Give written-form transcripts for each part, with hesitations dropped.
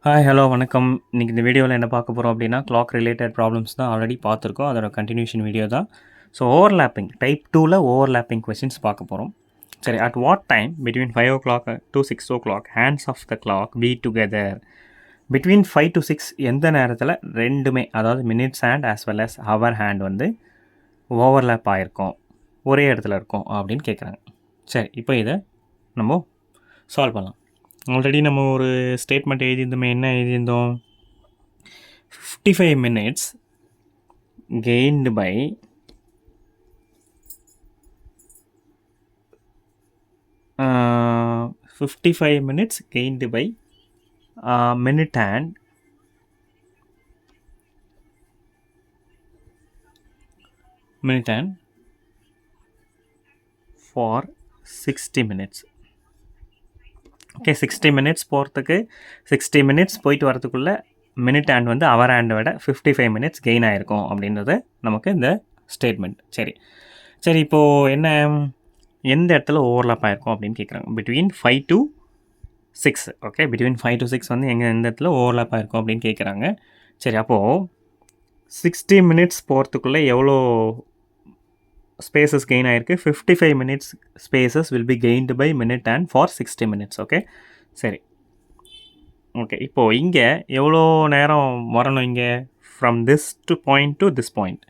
Hi, hello, வணக்கம். இன்னைக்கு இந்த வீடியோவில் என்ன பார்க்க போகிறோம் அப்படின்னா, கிளாக் ரிலேட்டட் ப்ராப்ளம்ஸ் தான் ஆல்ரெடி பார்த்துருக்கோம். அதோட கண்டினியூஷன் வீடியோ தான். ஸோ ஓவர்லேப்பிங் டைப் 2ல ஓவர்லேப்பிங் கொஸ்டின்ஸ் பார்க்க போகிறோம். சரி, at what time between 5 o'clock to 6 o'clock hands of the clock be together? Between 5 to 6 எந்த நேரத்தில் ரெண்டுமே, அதாவது minutes hand as well as hour hand வந்து ஓவர்லேப் ஆகிருக்கும், ஒரே இடத்துல இருக்கும் அப்படின்னு கேட்குறாங்க. சரி, இப்போ இதை நம்ம சால்வ் பண்ணலாம். ஆல்ரெடி நம்ம ஒரு ஸ்டேட்மெண்ட் எழுதியிருந்தோமே. என்ன எழுதியிருந்தோம்? 55 minutes gained by 55 minutes gained by minute hand for 60 minutes. Okay, 60 minutes போகிறதுக்கு 60 minutes போயிட்டு வரதுக்குள்ளே மினிட் ஹேண்ட் வந்து அவர் ஹேண்டை விட 55 minutes கெயின் ஆகிருக்கும் அப்படின்றது நமக்கு இந்த ஸ்டேட்மெண்ட். சரி, இப்போது என்ன, எந்த இடத்துல ஓவர்லாப் ஆகிருக்கும் அப்படின்னு கேட்குறாங்க. Between 5 to 6. Okay, between 5 to 6 வந்து எந்த இடத்துல ஓவர்லாப் ஆகிருக்கும் அப்படின்னு கேட்குறாங்க. சரி, அப்போது 60 minutes போகிறதுக்குள்ளே எவ்வளோ ஸ்பேசஸ் கெயின் ஆகிருக்கு? 55 minutes spaces will be gained by minute hand for 60 minutes. சரி, இப்போது இங்கே எவ்வளோ நேரம் வரணும்? இங்கே from this to point to this point,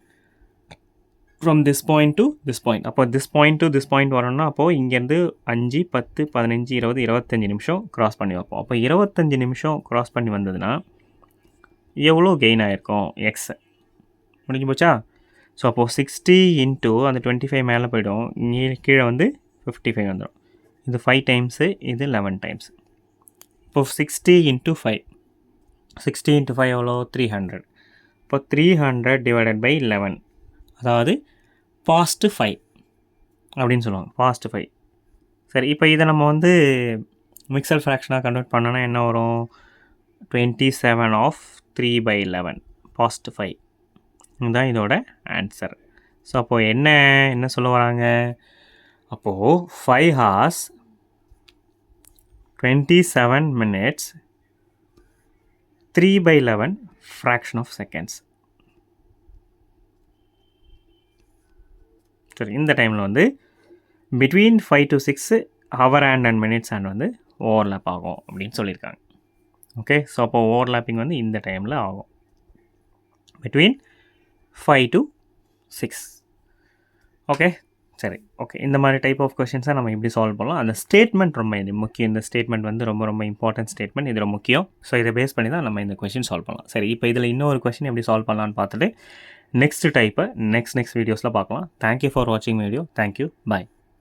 from this point to this point. அப்போ this point to this point வரணும்னா அப்போது இங்கேருந்து 5, 10, 15, 20, 25 நிமிஷம் க்ராஸ் பண்ணி வைப்போம். அப்போ 25 நிமிஷம் க்ராஸ் பண்ணி வந்ததுன்னா எவ்வளோ கெயின் ஆகிருக்கும்? எக்ஸ் முடிஞ்சு போச்சா? ஸோ அப்போது 60 இன்ட்டு அந்த 25 மேலே போய்டும், கீழே வந்து 55 வந்துடும். இது 5 டைம்ஸு, இது 11 டைம்ஸ். இப்போது 60 இன்ட்டு 5, 60 இன்ட்டு 5 எவ்வளோ? 300. இப்போ 300 டிவைடட் பை 11, அதாவது பாஸ்ட் 5 அப்படின்னு சொல்லுவாங்க. பாஸ்ட் 5. சரி, இப்போ இதை நம்ம வந்து மிக்சர் ஃப்ராக்ஷனாக கன்வெர்ட் பண்ணோன்னா என்ன வரும்? 27 ஆஃப் 3/11 பாஸ்ட் 5. இதுதான் இதோட ஆன்சர். ஸோ அப்போது என்ன சொல்ல வராங்க? அப்போது 5 hours 27 minutes 3/11 fraction of seconds. சரி, இந்த டைமில் வந்து between 5 to 6 hour hand and minutes hand வந்து ஓவர்லேப் ஆகும் அப்படின்னு சொல்லியிருக்காங்க. ஓகே, ஸோ அப்போ ஓவர்லேப்பிங் வந்து இந்த டைமில் ஆகும், பிட்வீன் 5 to 6. சரி, இந்த மாதிரி டைப் ஆஃப் கொஷின்ஸை நம்ம இப்படி சால்வ் பண்ணலாம். அந்த ஸ்டேட்மெண்ட் ரொம்ப முக்கியம். இந்த ஸ்டேட்மெண்ட் வந்து ரொம்ப இம்பார்ட்டன்ட் ஸ்டேட்மெண்ட். இது ரொம்ப முக்கியம். ஸோ இதை பேஸ் பண்ணி தான் நம்ம இந்த கொஷின் சால்வ் பண்ணலாம். சரி, இப்போ இதில் இன்னொரு கொஷின் எப்படி சால்வ் பண்ணலான்னு பார்த்துட்டு நெக்ஸ்ட் டைப்பை நெக்ஸ்ட் வீடியோஸில் பார்க்கலாம். தேங்க்யூ ஃபார் வாட்சிங் வீடியோ. தேங்க்யூ, பாய்.